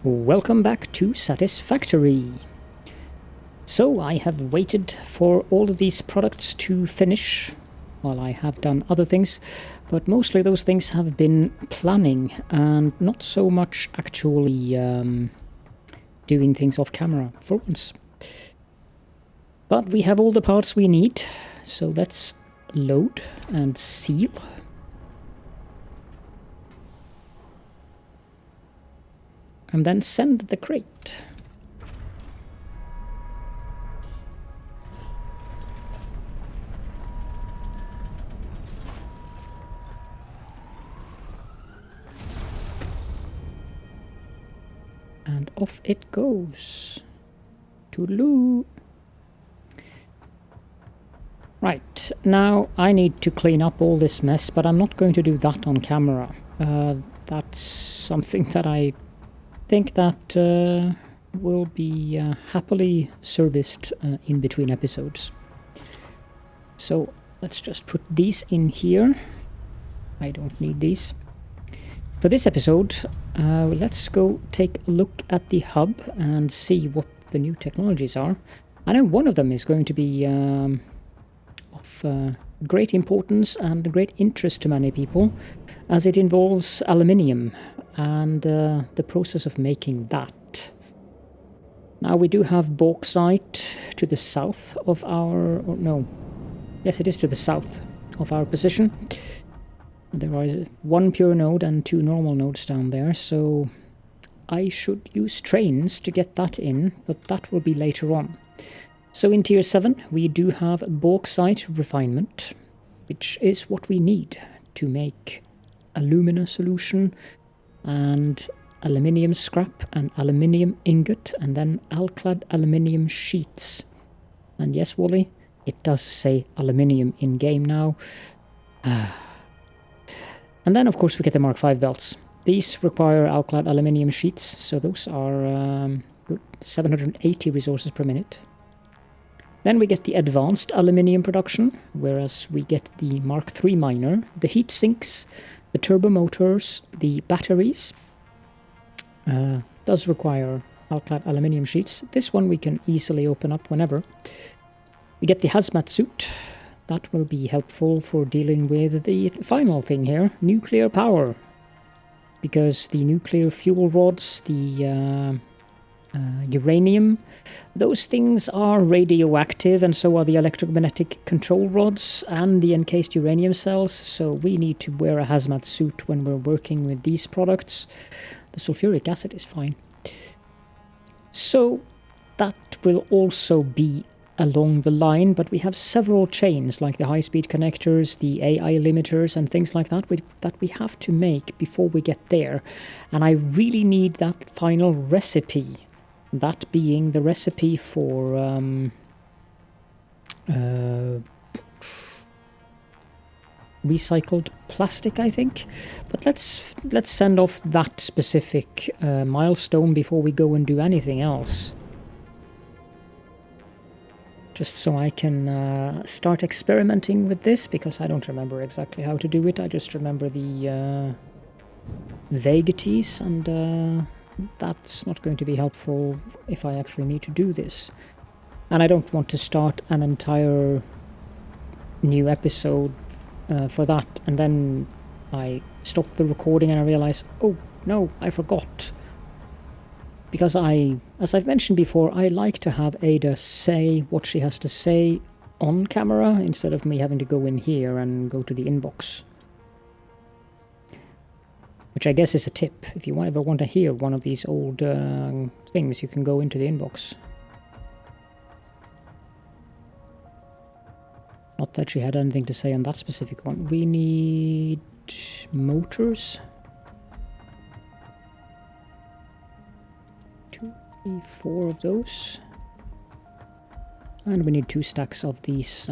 Welcome back to Satisfactory. So I have waited for all of these products to finish while I have done other things, but mostly those things have been planning and not so much actually doing things off camera for once. But we have all the parts we need, so let's load and seal. And then send the crate. And off it goes. Toodaloo. Right, now I need to clean up all this mess, but I'm not going to do that on camera. That's something that I think that will be happily serviced in between episodes. So let's just put these in here. I don't need these. For this episode, let's go take a look at the hub and see what the new technologies are. I know one of them is going to be of great importance and great interest to many people, as it involves aluminium and the process of making that. Now we do have bauxite to the south of our... or no. Yes, it is to the south of our position. There is one pure node and two normal nodes down there, so I should use trains to get that in, but that will be later on. So in Tier 7 we do have bauxite refinement, which is what we need to make alumina solution and aluminium scrap and aluminium ingot and then alclad aluminium sheets. And yes, Wally, it does say aluminium in game now. And then of course we get the Mark V belts. These require alclad aluminium sheets, so those are 780 resources per minute. Then we get the advanced aluminium production, whereas we get the Mark III miner, the heat sinks, the turbo motors, the batteries. Does require alclad aluminium sheets. This one we can easily open up whenever. We get the hazmat suit. That will be helpful for dealing with the final thing here, nuclear power. Because the nuclear fuel rods, the uranium, those things are radioactive, and so are the electromagnetic control rods and the encased uranium cells, so we need to wear a hazmat suit when we're working with these products. The sulfuric acid is fine. So that will also be along the line, but we have several chains like the high-speed connectors, the AI limiters and things like that that we have to make before we get there, and I really need that final recipe. That being the recipe for recycled plastic, I think. But let's send off that specific milestone before we go and do anything else. Just so I can start experimenting with this, because I don't remember exactly how to do it. I just remember the vaguities, and that's not going to be helpful if I actually need to do this. And I don't want to start an entire new episode for that, and then I stop the recording and I realize, oh no, I forgot. Because as I've mentioned before, I like to have Ada say what she has to say on camera, instead of me having to go in here and go to the inbox. Which I guess is a tip. If you ever want to hear one of these old things, you can go into the inbox. Not that she had anything to say on that specific one. We need motors. 2, 3, 4 of those. And we need 2 stacks of these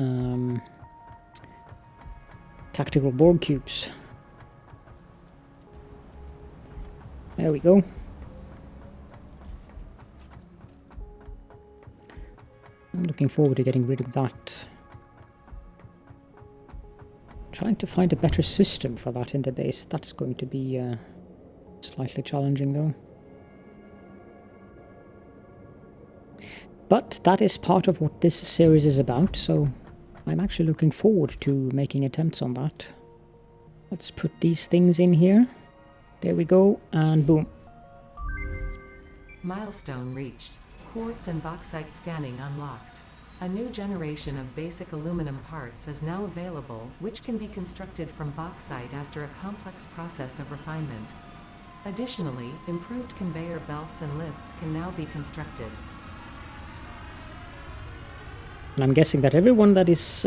tactical Borg cubes. There we go. I'm looking forward to getting rid of that. Trying to find a better system for that in the base. That's going to be slightly challenging though. But that is part of what this series is about, so I'm actually looking forward to making attempts on that. Let's put these things in here. There we go, and boom. Milestone reached. Quartz and bauxite scanning unlocked. A new generation of basic aluminum parts is now available, which can be constructed from bauxite after a complex process of refinement. Additionally, improved conveyor belts and lifts can now be constructed. And I'm guessing that everyone that is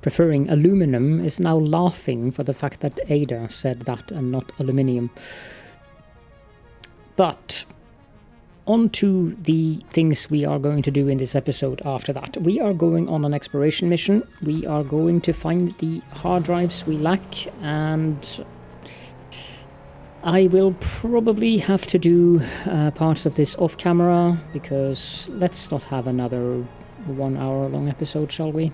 preferring aluminum is now laughing for the fact that Ada said that and not aluminium. But on to the things we are going to do in this episode after that. We are going on an exploration mission. We are going to find the hard drives we lack, and I will probably have to do parts of this off camera, because let's not have another 1 hour long episode, shall we?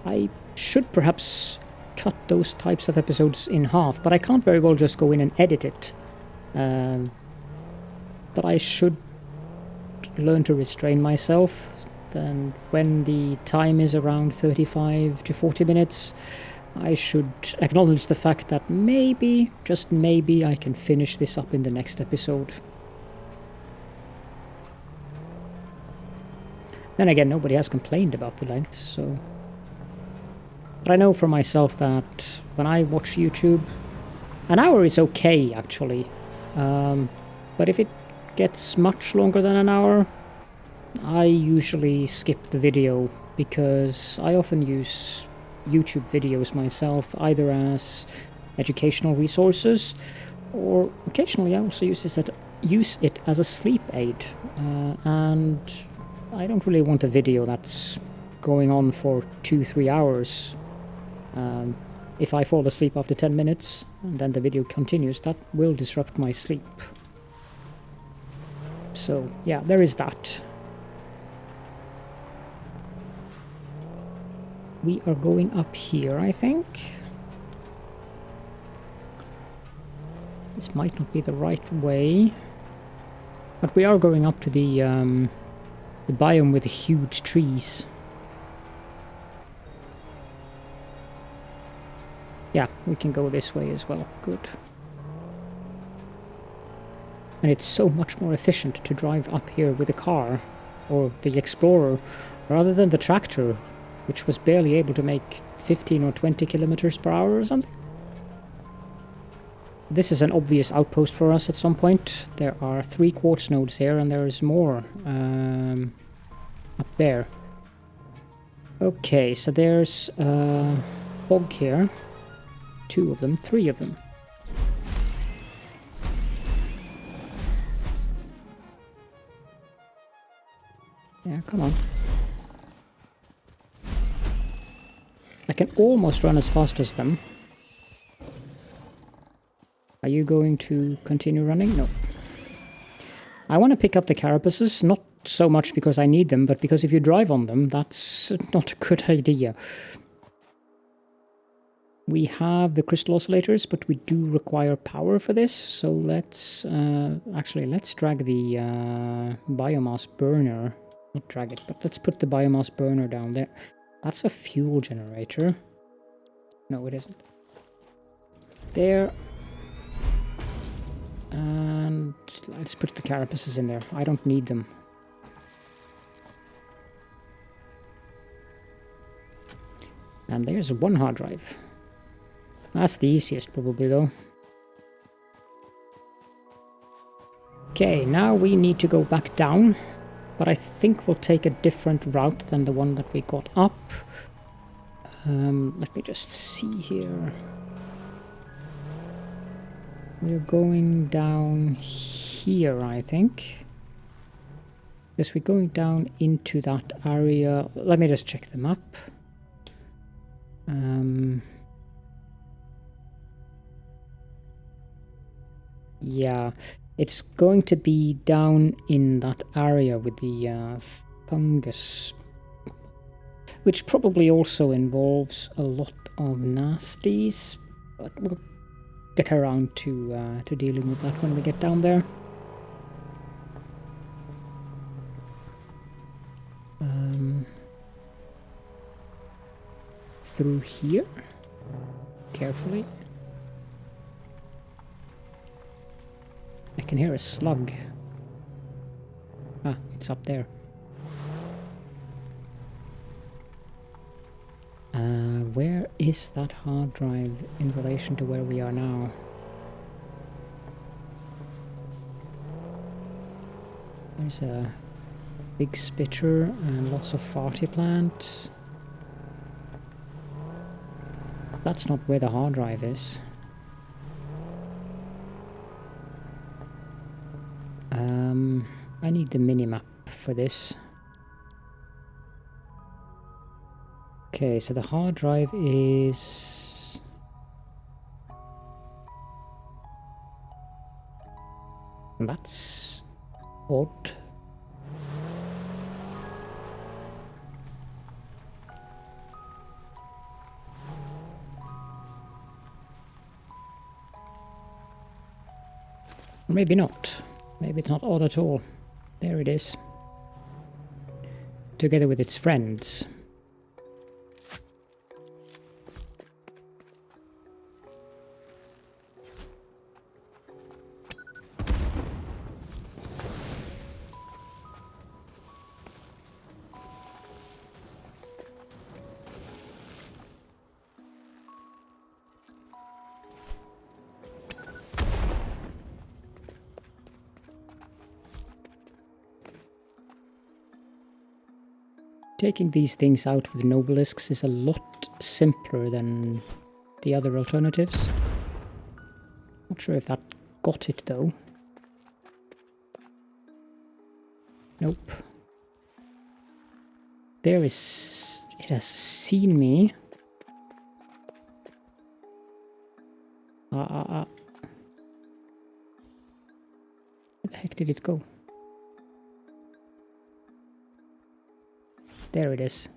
I should perhaps cut those types of episodes in half, but I can't very well just go in and edit it. But I should learn to restrain myself. Then when the time is around 35 to 40 minutes, I should acknowledge the fact that maybe, just maybe, I can finish this up in the next episode. Then again, nobody has complained about the length, so... But I know for myself that when I watch YouTube, an hour is okay, actually. But if it gets much longer than an hour, I usually skip the video, because I often use YouTube videos myself, either as educational resources, or occasionally I also use it as a sleep aid. And I don't really want a video that's going on for 2-3 hours. If I fall asleep after 10 minutes and then the video continues, that will disrupt my sleep. So yeah, there is that. We are going up here, I think. This might not be the right way, but we are going up to the biome with the huge trees. Yeah, we can go this way as well. Good. And it's so much more efficient to drive up here with a car, or the Explorer, rather than the tractor, which was barely able to make 15 or 20 kilometers per hour or something. This is an obvious outpost for us at some point. There are 3 quartz nodes here, and there is more up there. Okay, so there's a bog here. 2 of them, 3 of them. Yeah, come on. I can almost run as fast as them. Are you going to continue running? No. I want to pick up the carapaces, not so much because I need them, but because if you drive on them, that's not a good idea. We have the crystal oscillators, but we do require power for this, so let's drag the biomass burner. Not drag it, but let's put the biomass burner down there. That's a fuel generator. No, it isn't. There. And let's put the carapaces in there. I don't need them. And there's 1 hard drive. That's the easiest probably though. Okay, now we need to go back down, but I think we'll take a different route than the one that we got up. Let me just see here. We're going down here, I think. Yes, we're going down into that area. Let me just check the map. Yeah, it's going to be down in that area with the fungus, which probably also involves a lot of nasties, but we'll get around to dealing with that when we get down there. through here carefully. I can hear a slug. Ah, it's up there. Where is that hard drive in relation to where we are now? There's a big spitter and lots of farty plants. That's not where the hard drive is. I need the minimap for this. Okay, so the hard drive is... That's odd. Maybe not. Maybe it's not odd at all. There it is. Together with its friends. Taking these things out with nobelisks is a lot simpler than the other alternatives. Not sure if that got it though. Nope. There is... It has seen me. Where the heck did it go? There it is.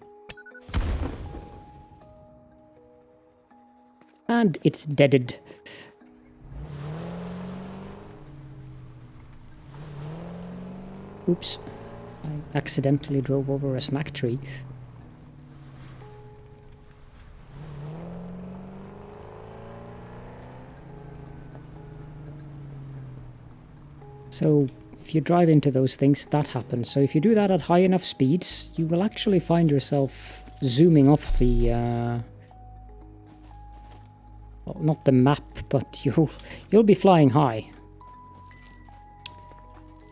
And it's deaded. Oops. I accidentally drove over a snack tree. So, if you drive into those things, that happens. So if you do that at high enough speeds, you will actually find yourself zooming off the... well, not the map, but you'll be flying high.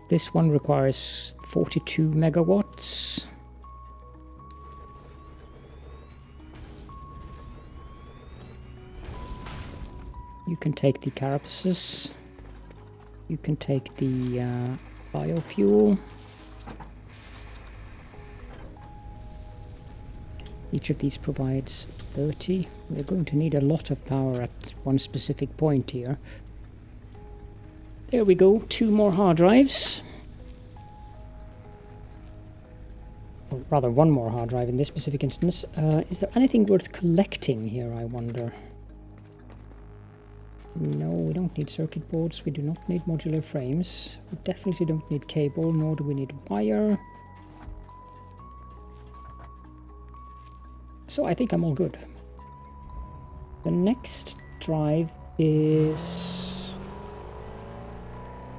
This one requires 42 megawatts. You can take the carapaces. You can take the biofuel. Each of these provides 30. We're going to need a lot of power at one specific point here. There we go, 2 more hard drives. Or rather, 1 more hard drive in this specific instance. Is there anything worth collecting here, I wonder? No, we don't need circuit boards, we do not need modular frames. We definitely don't need cable, nor do we need wire. So I think I'm all good. The next drive is...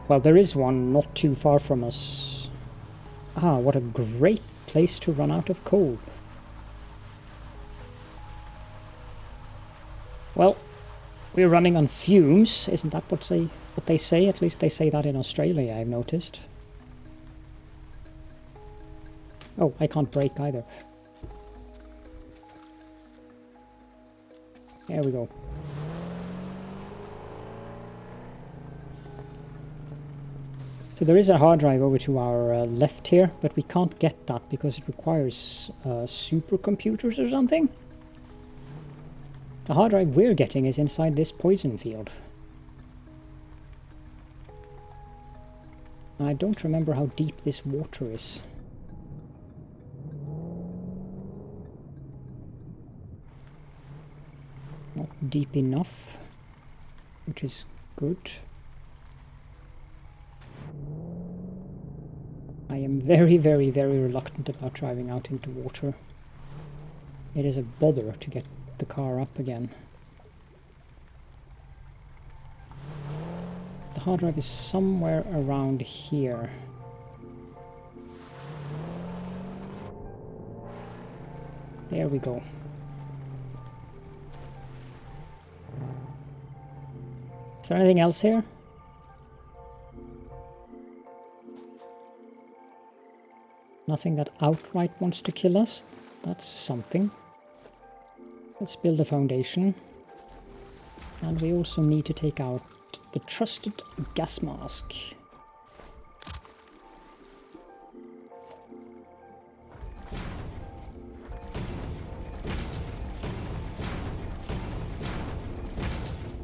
well, there is one not too far from us. Ah, what a great place to run out of coal. Well, we're running on fumes, isn't that what they say? At least they say that in Australia, I've noticed. Oh, I can't brake either. There we go. So there is a hard drive over to our left here, but we can't get that because it requires supercomputers or something. The hard drive we're getting is inside this poison field. I don't remember how deep this water is. Not deep enough, which is good. I am very, very, very reluctant about driving out into water. It is a bother to get the car up again. The hard drive is somewhere around here. There we go. Is there anything else here? Nothing that outright wants to kill us. That's something. Let's build a foundation. And we also need to take out the trusted gas mask.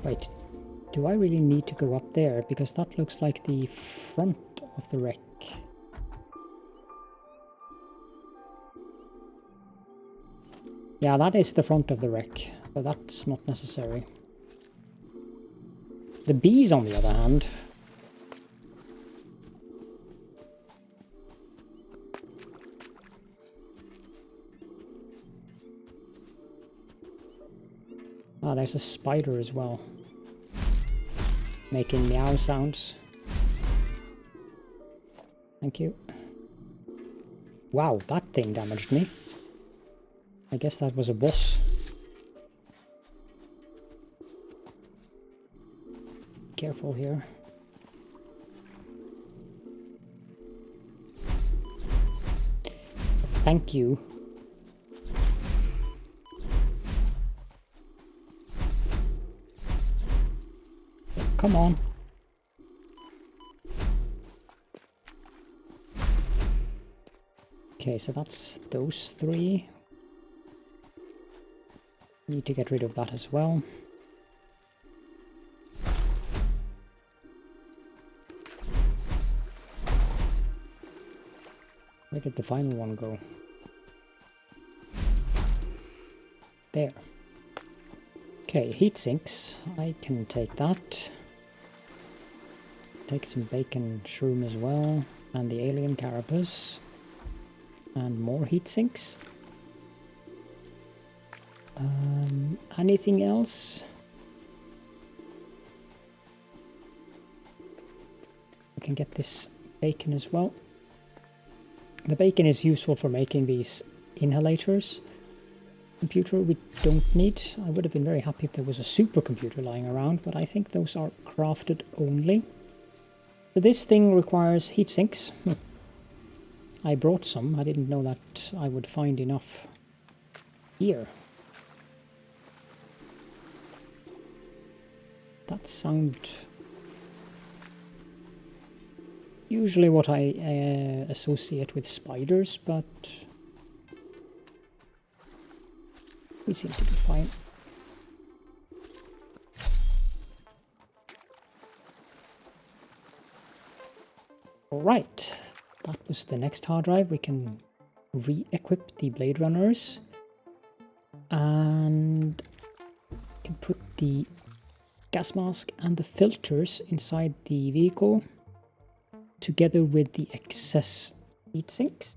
Wait, do I really need to go up there? Because that looks like the front of the wreck. Yeah, that is the front of the wreck, so that's not necessary. The bees, on the other hand... Ah, there's a spider as well. Making meow sounds. Thank you. Wow, that thing damaged me. I guess that was a boss. Careful here. Thank you. Come on. Okay, so that's those three. Need to get rid of that as well. Where did the final one go? There. Okay, heat sinks. I can take that. Take some bacon shroom as well. And the alien carapace. And more heat sinks. Anything else? I can get this bacon as well. The bacon is useful for making these inhalators. Computer we don't need. I would have been very happy if there was a supercomputer lying around, but I think those are crafted only. So this thing requires heat sinks. I brought some. I didn't know that I would find enough here. That sound... usually what I associate with spiders, but we seem to be fine. Alright, that was the next hard drive. We can re-equip the Blade Runners and can put the gas mask and the filters inside the vehicle together with the excess heat sinks.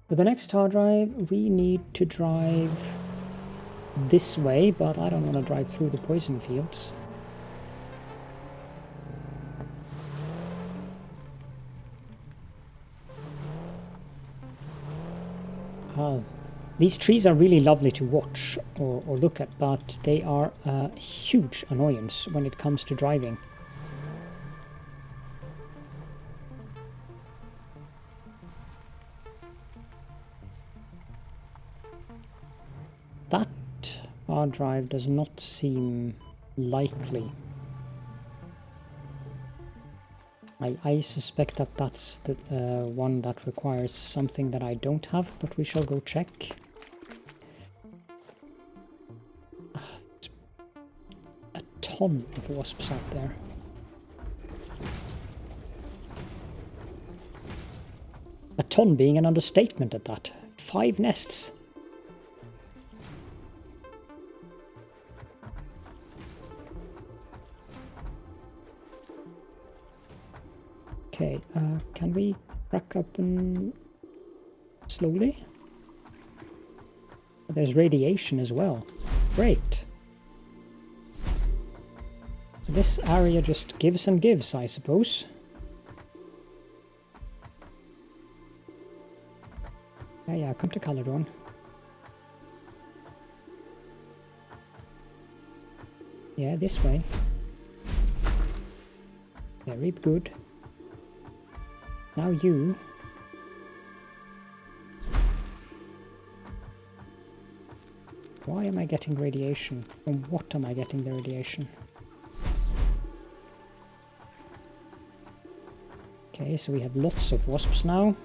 For the next hard drive we need to drive this way, but I don't want to drive through the poison fields. These trees are really lovely to watch or look at, but they are a huge annoyance when it comes to driving. That hard drive does not seem likely. I suspect that that's the one that requires something that I don't have, but we shall go check. A ton of wasps out there. A ton being an understatement at that. 5 nests. Okay, can we crack open slowly? There's radiation as well. Great. This area just gives and gives, I suppose. Yeah, come to Caledorn. Yeah, this way. Very good. Now you. Why am I getting radiation? From what am I getting the radiation? Okay, so we have lots of wasps now.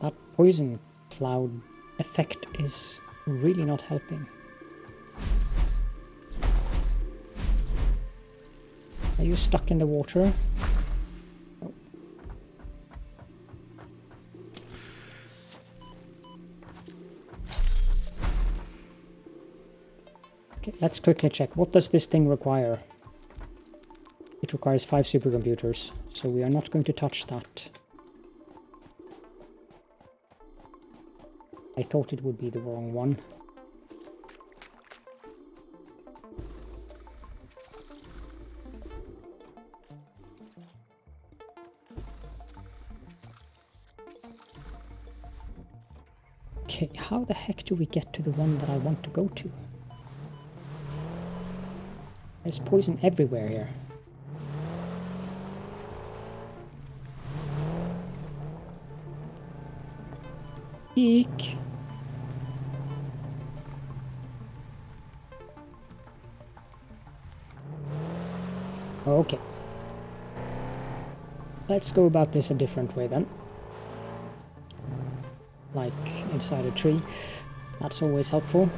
That poison cloud effect is really not helping. Are you stuck in the water? Oh. Okay, let's quickly check. What does this thing require? It requires 5 supercomputers, so we are not going to touch that. I thought it would be the wrong one. Okay, how the heck do we get to the one that I want to go to? There's poison everywhere here. Eek! Okay. Let's go about this a different way then. Like inside a tree. That's always helpful.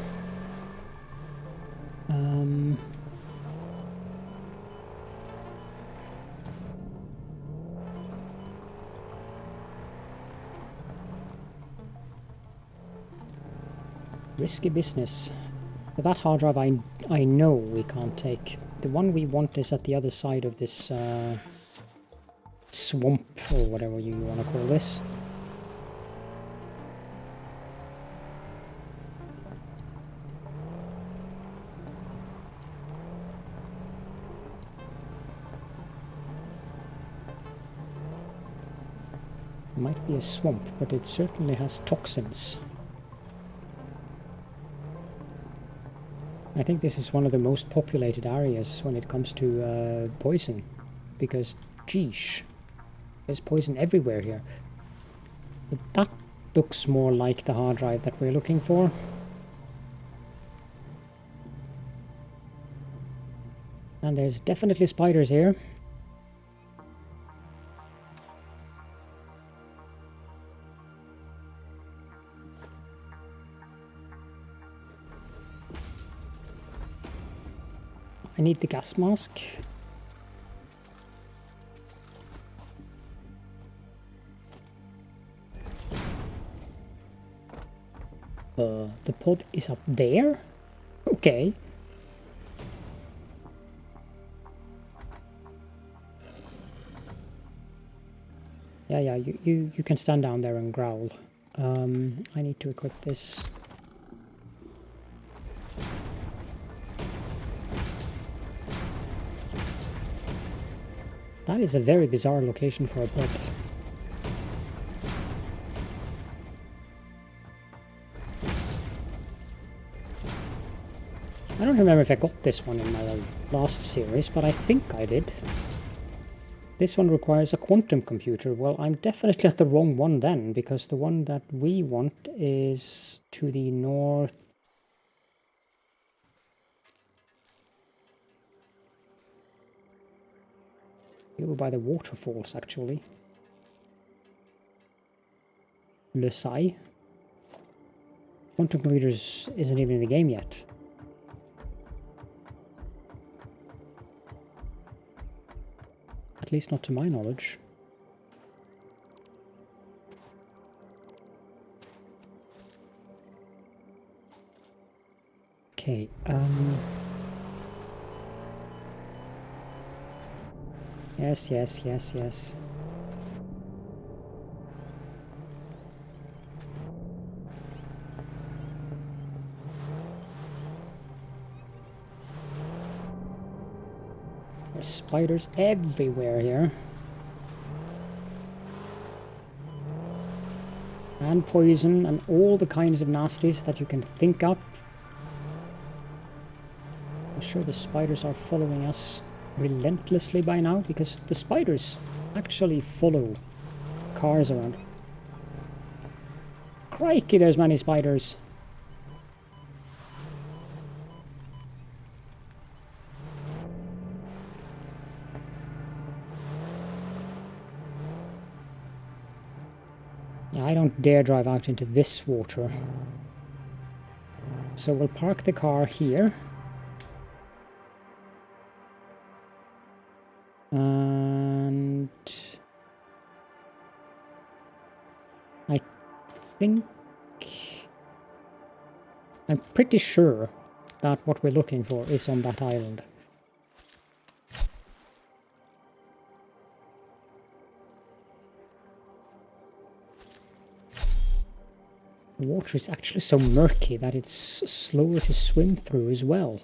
Risky business. But that hard drive I know we can't take. The one we want is at the other side of this swamp, or whatever you want to call this. It might be a swamp, but it certainly has toxins. I think this is one of the most populated areas when it comes to poison, because, geesh, there's poison everywhere here. But that looks more like the hard drive that we're looking for. And there's definitely spiders here. I need the gas mask. The pod is up there? Okay. Yeah, you can stand down there and growl. I need to equip this. That is a very bizarre location for a pod. I don't remember if I got this one in my last series, but I think I did. This one requires a quantum computer. Well, I'm definitely at the wrong one then, because the one that we want is to the north. Over by the waterfalls, actually. Le Sai. Quantum computers isn't even in the game yet. At least not to my knowledge. Okay, Yes. There's spiders everywhere here. And poison and all the kinds of nasties that you can think up. I'm sure the spiders are following us relentlessly by now, because the spiders actually follow cars around. Crikey, there's many spiders. Yeah, I don't dare drive out into this water. So we'll park the car here. And I think I'm pretty sure that what we're looking for is on that island. The water is actually so murky that it's slower to swim through as well.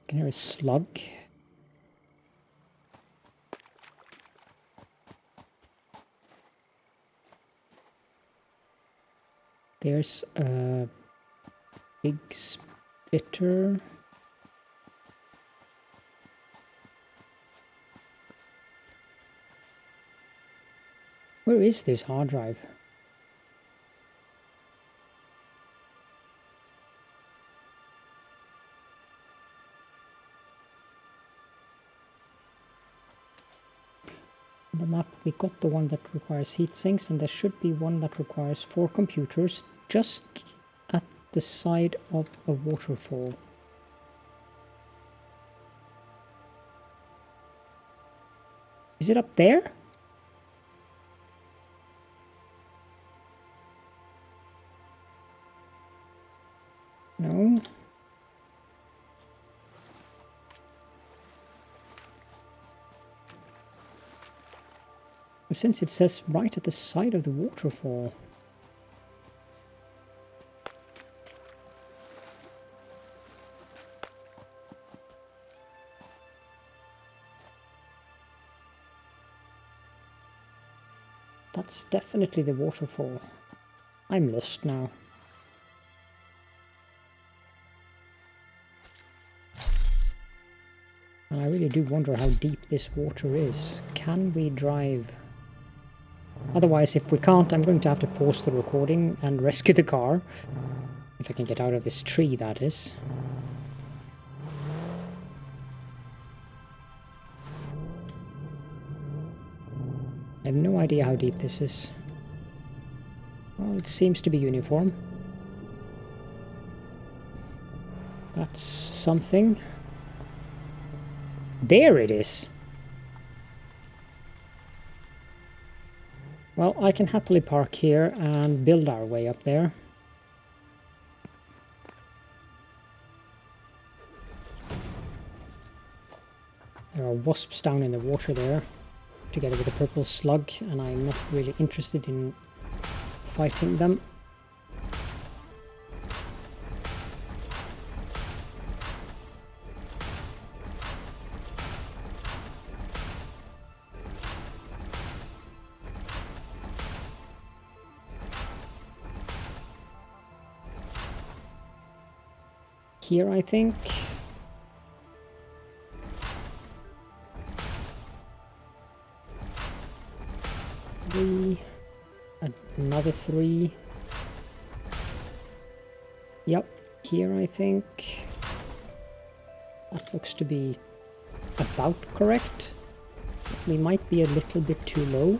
Can hear a slug. There's a big spitter. Where is this hard drive? On the map we got the one that requires heat sinks, and there should be one that requires 4 computers just at the side of a waterfall. Is it up there? No. Since it says right at the side of the waterfall. That's definitely the waterfall. I'm lost now. And I really do wonder how deep this water is. Can we drive? Otherwise, if we can't, I'm going to have to pause the recording and rescue the car. If I can get out of this tree, that is. I have no idea how deep this is. Well, it seems to be uniform. That's something. There it is! Well, I can happily park here and build our way up there. There are wasps down in the water there, together with a purple slug, and I'm not really interested in fighting them. Here, I think. Another 3. Yep, here I think. That looks to be about correct. We might be a little bit too low.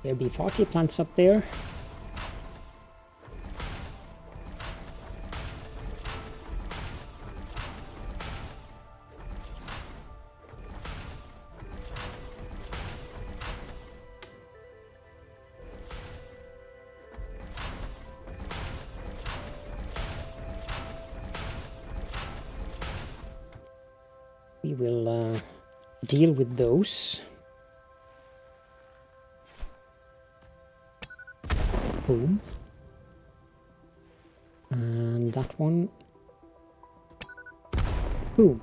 There'll be 40 plants up there. We will deal with those. Boom. And that one. Boom.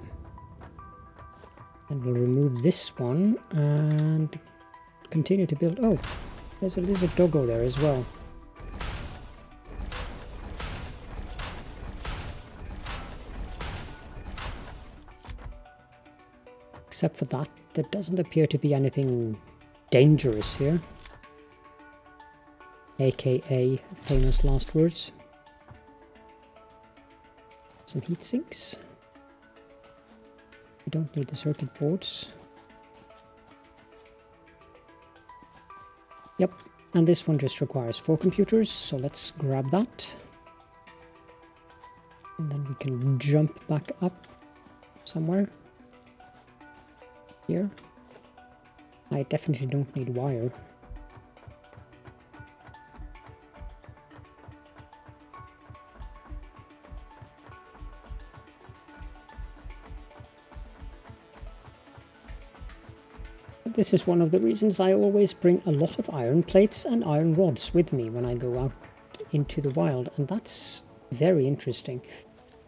And we'll remove this one and continue to build. Oh, there's a lizard doggo there as well. Except for that, there doesn't appear to be anything dangerous here. AKA famous last words. Some heat sinks. We don't need the circuit boards. Yep, and this one just requires 4 computers, so let's grab that. And then we can jump back up somewhere. Here. I definitely don't need wire. This is one of the reasons I always bring a lot of iron plates and iron rods with me when I go out into the wild, and that's very interesting.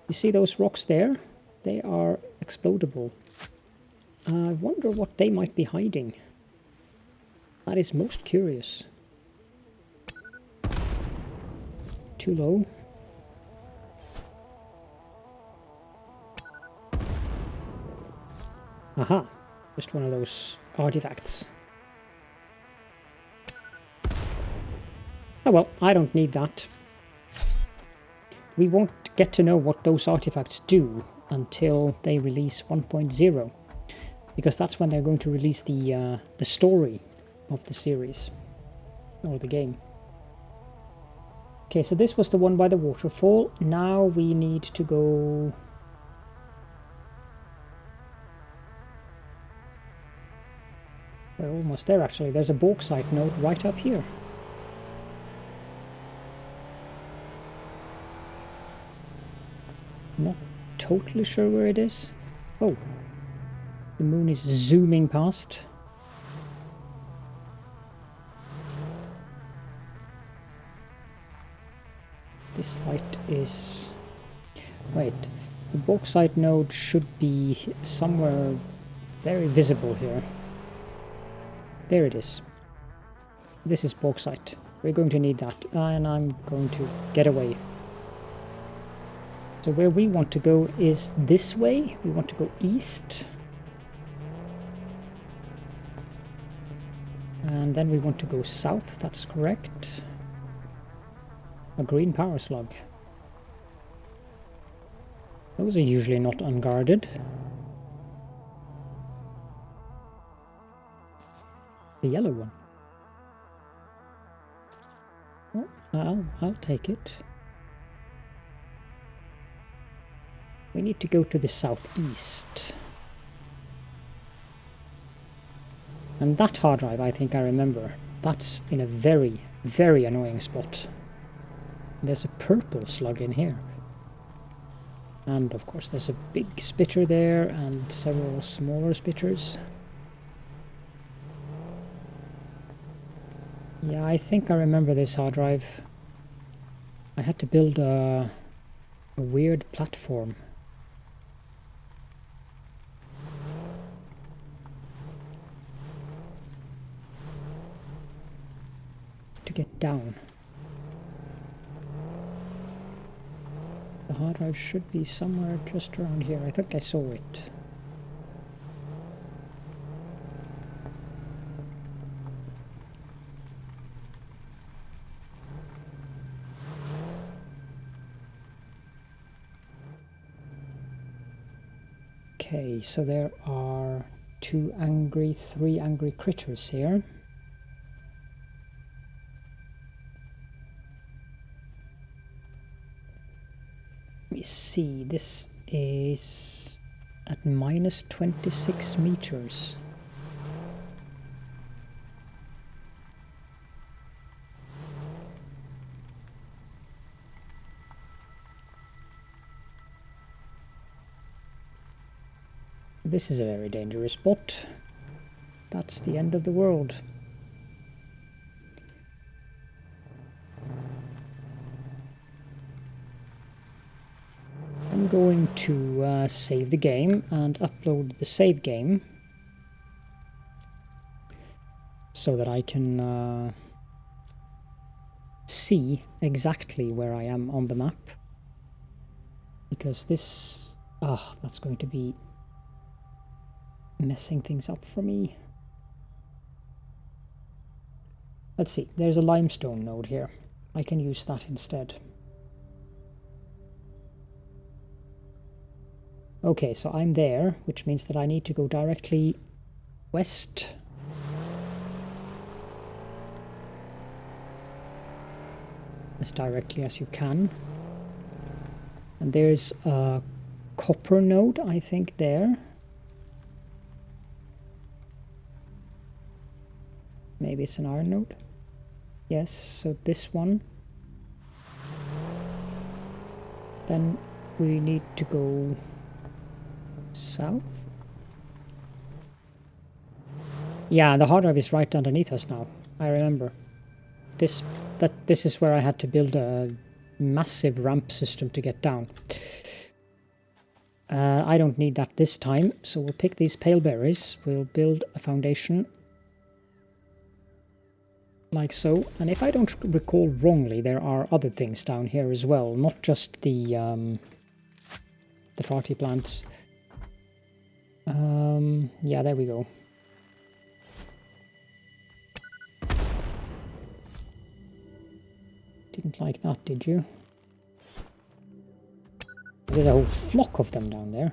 You see those rocks there? They are explodable. I wonder what they might be hiding. That is most curious. Too low. Aha! Just one of those artifacts. Oh well, I don't need that. We won't get to know what those artifacts do until they release 1.0. Because that's when they're going to release the story of the series, or the game. Okay, so this was the one by the waterfall. Now we need to go... We're almost there actually. There's a bauxite node right up here. Not totally sure where it is. Oh. The moon is zooming past. This light is... Wait, the bauxite node should be somewhere very visible here. There it is. This is bauxite. We're going to need that, and I'm going to get away. So where we want to go is this way. We want to go east. And then we want to go south, that's correct. A green power slug. Those are usually not unguarded. The yellow one. Oh, I'll take it. We need to go to the southeast. And that hard drive, I think I remember. That's in a very, very annoying spot. There's a purple slug in here. And of course there's a big spitter there and several smaller spitters. Yeah, I think I remember this hard drive. I had to build a weird platform. To get down. The hard drive should be somewhere just around here. I think I saw it. Okay, so there are three angry critters here. Let me see, this is at minus 26 meters. This is a very dangerous spot. That's the end of the world. I'm going to save the game and upload the save game so that I can see exactly where I am on the map. Because this... that's going to be messing things up for me. Let's see, there's a limestone node here. I can use that instead. Okay, so I'm there, which means that I need to go directly west. As directly as you can. And there's a copper node, I think, there. Maybe it's an iron node. Yes, so this one. Then we need to go south. Yeah, the hard drive is right underneath us now. I remember. This is where I had to build a massive ramp system to get down. I don't need that this time, so we'll pick these pale berries. We'll build a foundation like so. And if I don't recall wrongly, there are other things down here as well, not just the farty plants. Yeah, there we go. Didn't like that, did you? There's a whole flock of them down there.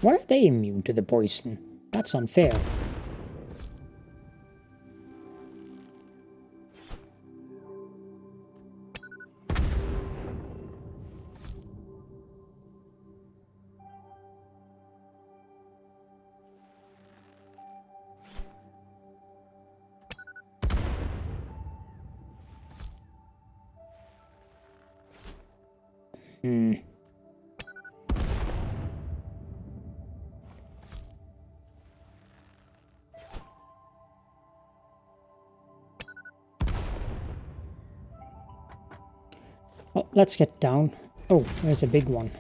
Why are they immune to the poison? That's unfair. Well, let's get down. Oh, there's a big one.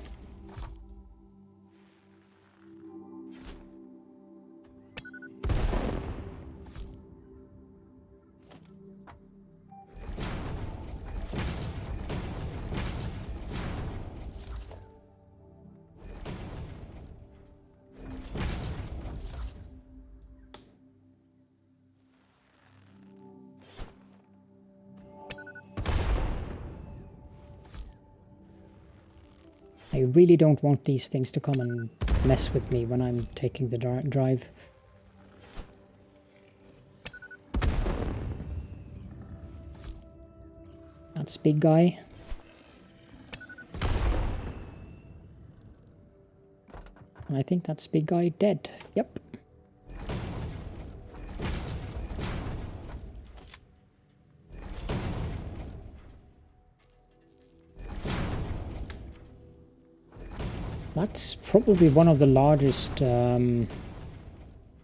I really don't want these things to come and mess with me when I'm taking the drive. That's big guy. And I think that's big guy dead. Yep. That's probably one of the largest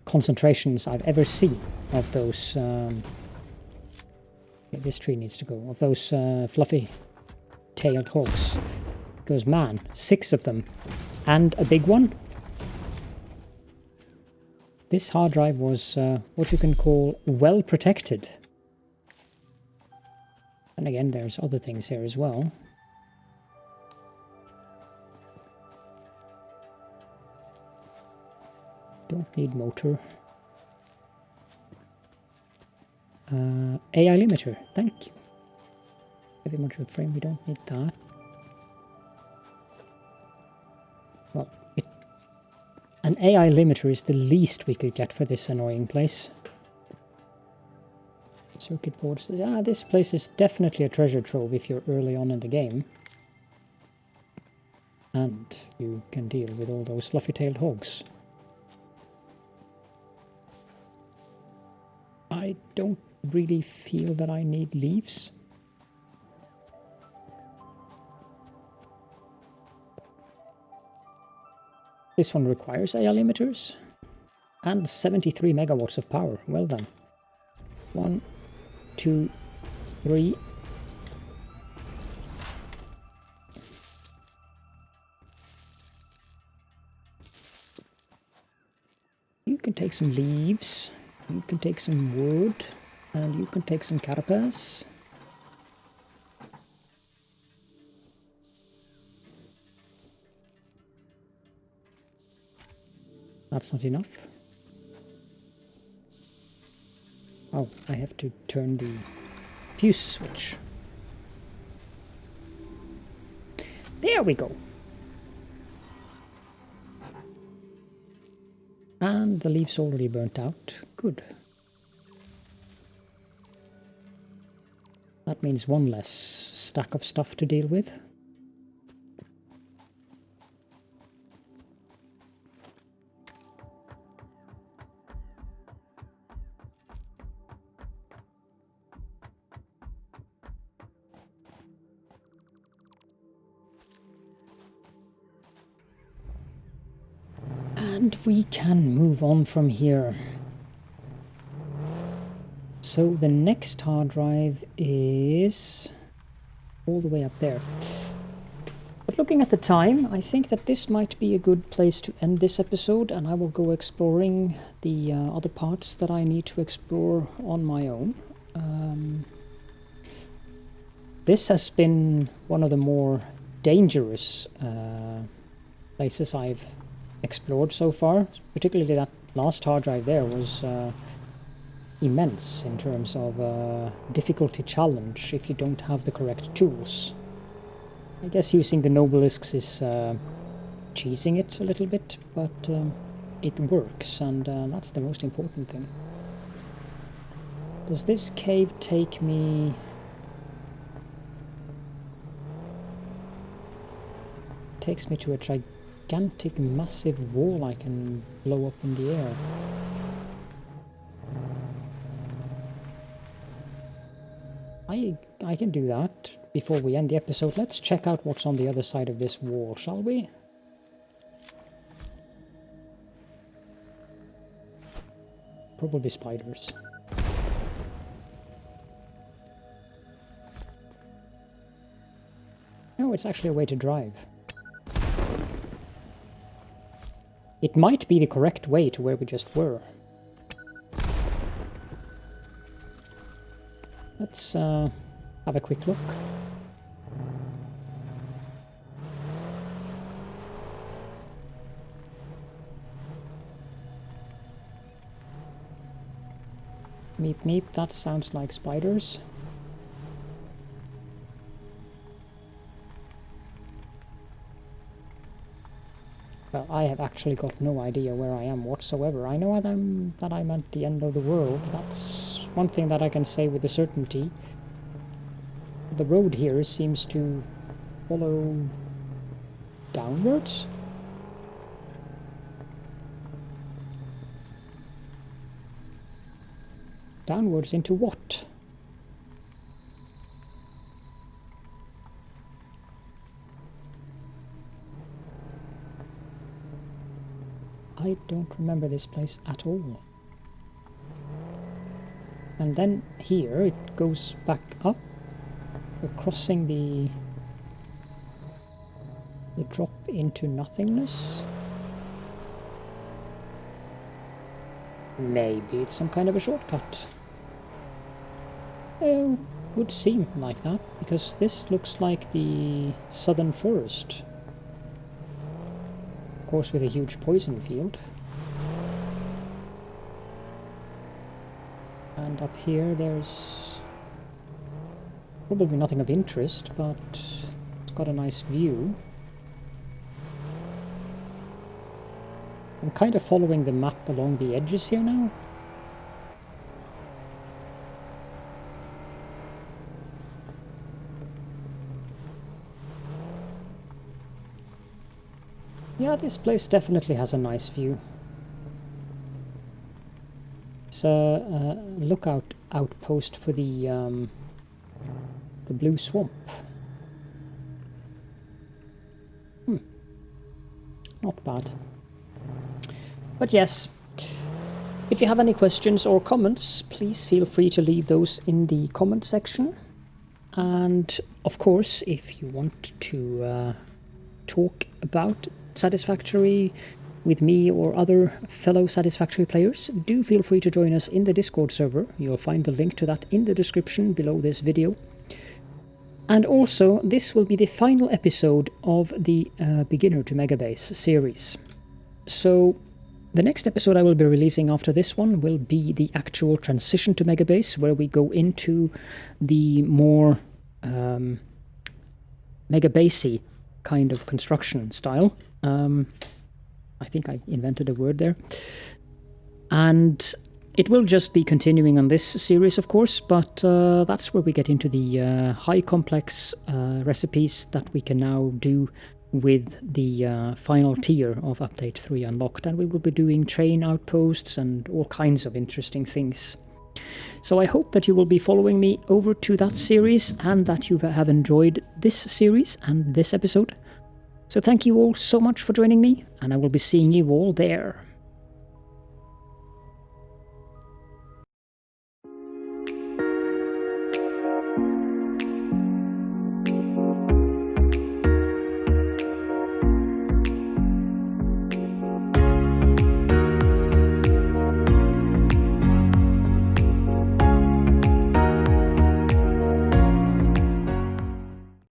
concentrations I've ever seen of those... this tree needs to go. Of those fluffy-tailed hogs. Because, man, 6 of them. And a big one. This hard drive was what you can call well protected. And again, there's other things here as well. Don't need motor. AI limiter, thank you. Heavy module frame, we don't need that. Well, an AI limiter is the least we could get for this annoying place. Circuit boards. This place is definitely a treasure trove if you're early on in the game. And you can deal with all those fluffy-tailed hogs. I don't really feel that I need leaves. This one requires AI limiters. And 73 megawatts of power. Well done. 1, 2, 3. You can take some leaves. You can take some wood. And you can take some carapace. That's not enough. Oh, I have to turn the fuse switch. There we go. And the leaves already burnt out. Good. That means one less stack of stuff to deal with. And we can move on from here. So the next hard drive is all the way up there. But looking at the time, I think that this might be a good place to end this episode, and I will go exploring the other parts that I need to explore on my own. This has been one of the more dangerous places I've explored so far. Particularly that last hard drive there was immense in terms of difficulty challenge if you don't have the correct tools. I guess using the Nobelisks is cheesing it a little bit, but it works, and that's the most important thing. Does this cave take me... takes me to a gigantic massive wall I can blow up in the air. I can do that before we end the episode. Let's check out what's on the other side of this wall, shall we? Probably spiders. No, it's actually a way to drive. It might be the correct way to where we just were. Let's have a quick look. Meep meep, that sounds like spiders. Well, I have actually got no idea where I am whatsoever. I know that I'm at the end of the world. That's one thing that I can say with a certainty. The road here seems to follow downwards. Downwards into what? I don't remember this place at all. And then here it goes back up. We're crossing the drop into nothingness. Maybe it's some kind of a shortcut. Well, would seem like that, because this looks like the southern forest. Of course, with a huge poison field. And up here there's probably nothing of interest, but it's got a nice view. I'm kind of following the map along the edges here now. Yeah, this place definitely has a nice view. It's a lookout outpost for the blue swamp. Not bad. But yes, if you have any questions or comments, please feel free to leave those in the comment section. And of course, if you want to talk about Satisfactory with me or other fellow Satisfactory players, do feel free to join us in the Discord server. You'll find the link to that in the description below this video. And also, this will be the final episode of the Beginner to Megabase series. So the next episode I will be releasing after this one will be the actual transition to Megabase, where we go into the more Megabase-y kind of construction style. I think I invented a word there. And it will just be continuing on this series, of course, but that's where we get into the high complex recipes that we can now do with the final tier of Update 3 unlocked. And we will be doing train outposts and all kinds of interesting things. So I hope that you will be following me over to that series and that you have enjoyed this series and this episode. So thank you all so much for joining me, and I will be seeing you all there.